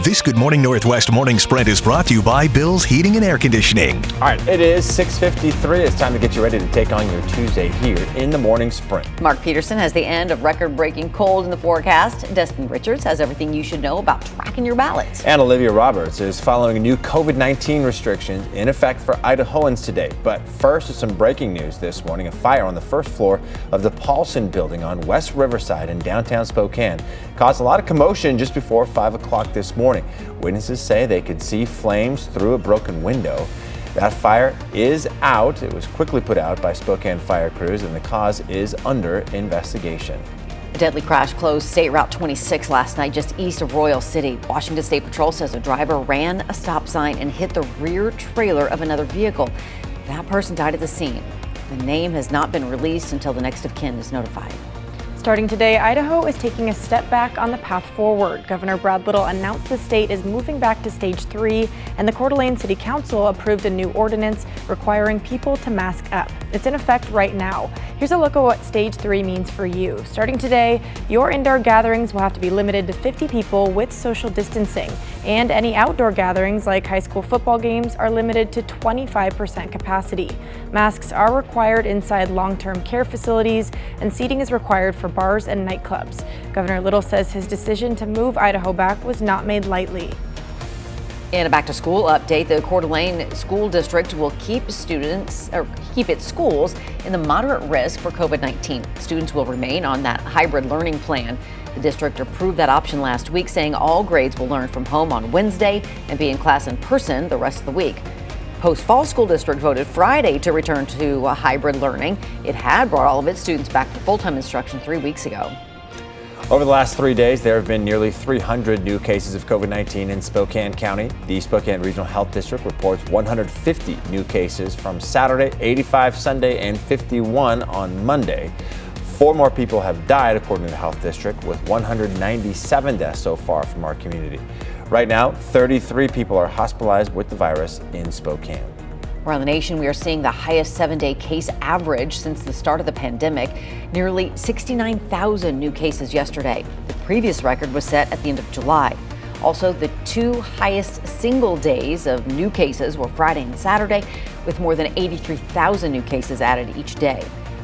This Good Morning Northwest morning sprint is brought to you by Bill's Heating and Air Conditioning. All right, it is 6:53. It's time to get you ready to take on your Tuesday here in the morning sprint. Mark Peterson has the end of record-breaking cold in the forecast. Destiny Richards has everything you should know about tracking your ballots. And Olivia Roberts is following new COVID-19 restrictions in effect for Idahoans today. But first is some breaking news this morning. A fire on the first floor of the Paulson building on West Riverside in downtown Spokane caused a lot of commotion just before 5 o'clock this morning. Witnesses say they could see flames through a broken window. That fire is out. It was quickly put out by Spokane fire crews, and the cause is under investigation. A deadly crash closed State Route 26 last night just east of Royal City. Washington State Patrol says a driver ran a stop sign and hit the rear trailer of another vehicle. That person died at the scene. The name has not been released until the next of kin is notified. Starting today, Idaho is taking a step back on the path forward. Governor Brad Little announced the state is moving back to stage 3, and the Coeur d'Alene City Council approved a new ordinance requiring people to mask up. It's in effect right now. Here's a look at what stage 3 means for you. Starting today, your indoor gatherings will have to be limited to 50 people with social distancing, and any outdoor gatherings like high school football games are limited to 25% capacity. Masks are required inside long-term care facilities, and seating is required for bars and nightclubs. Governor Little says his decision to move Idaho back was not made lightly. In a back-to-school update, the Coeur d'Alene School District will keep its schools in the moderate risk for COVID-19. Students will remain on that hybrid learning plan. The district approved that option last week, saying all grades will learn from home on Wednesday and be in class in person the rest of the week. Post Fall School District voted Friday to return to hybrid learning. It had brought all of its students back for full-time instruction 3 weeks ago. Over the last 3 days, there have been nearly 300 new cases of COVID-19 in Spokane County. The Spokane Regional Health District reports 150 new cases from Saturday, 85 Sunday, and 51 on Monday. 4 more people have died, according to the Health District, with 197 deaths so far from our community. Right now, 33 people are hospitalized with the virus in Spokane. Around the nation, we are seeing the highest 7-day case average since the start of the pandemic. Nearly 69,000 new cases yesterday. The previous record was set at the end of July. Also, the 2 highest single days of new cases were Friday and Saturday, with more than 83,000 new cases added each day.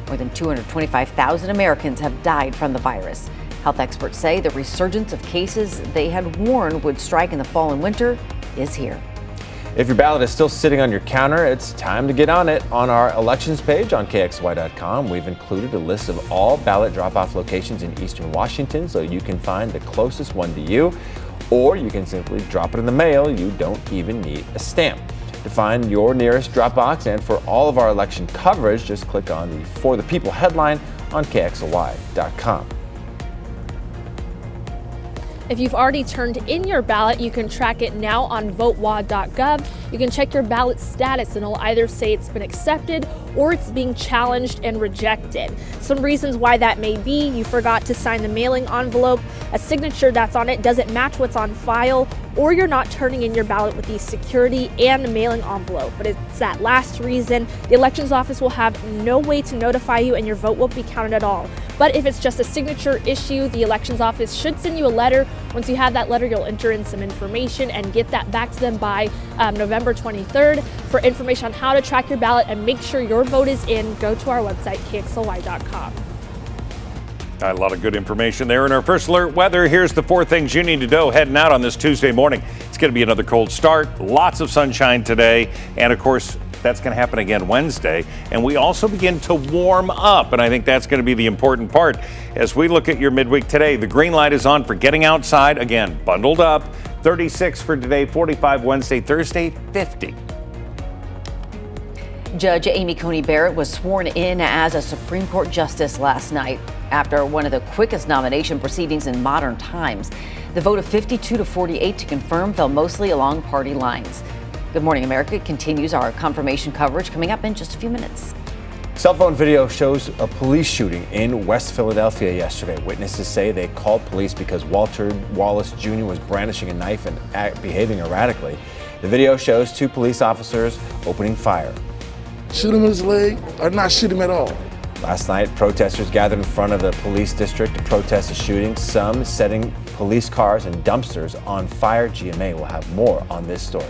More than 225,000 Americans have died from the virus. Health experts say the resurgence of cases they had warned would strike in the fall and winter is here. If your ballot is still sitting on your counter, it's time to get on it. On our elections page on KXY.com, we've included a list of all ballot drop-off locations in eastern Washington so you can find the closest one to you, or you can simply drop it in the mail. You don't even need a stamp. To find your nearest drop box and for all of our election coverage, just click on the For the People headline on KXLY.com. If you've already turned in your ballot, you can track it now on votewa.gov. You can check your ballot status and it'll either say it's been accepted or it's being challenged and rejected. Some reasons why that may be: you forgot to sign the mailing envelope, a signature that's on it doesn't match what's on file, or you're not turning in your ballot with the security and the mailing envelope. But it's that last reason. The elections office will have no way to notify you and your vote won't be counted at all. But if it's just a signature issue, the elections office should send you a letter. Once you have that letter, you'll enter in some information and get that back to them by November 23rd. For information on how to track your ballot and make sure your vote is in, go to our website, KXLY.com. A lot of good information there. In our first alert weather, here's the 4 things you need to know heading out on this Tuesday morning. It's going to be another cold start, lots of sunshine today, and of course, that's going to happen again Wednesday. And we also begin to warm up, and I think that's going to be the important part. As we look at your midweek today, the green light is on for getting outside. Again, bundled up. 36 for today, 45 Wednesday, Thursday, 50. Judge Amy Coney Barrett was sworn in as a Supreme Court justice last night after one of the quickest nomination proceedings in modern times. The vote of 52 to 48 to confirm fell mostly along party lines. Good Morning America continues our confirmation coverage coming up in just a few minutes. Cell phone video shows a police shooting in West Philadelphia yesterday. Witnesses say they called police because Walter Wallace Jr. was brandishing a knife and behaving erratically. The video shows 2 police officers opening fire. Shoot him in his leg or not shoot him at all. Last night, protesters gathered in front of the police district to protest the shooting, some setting police cars and dumpsters on fire. GMA will have more on this story.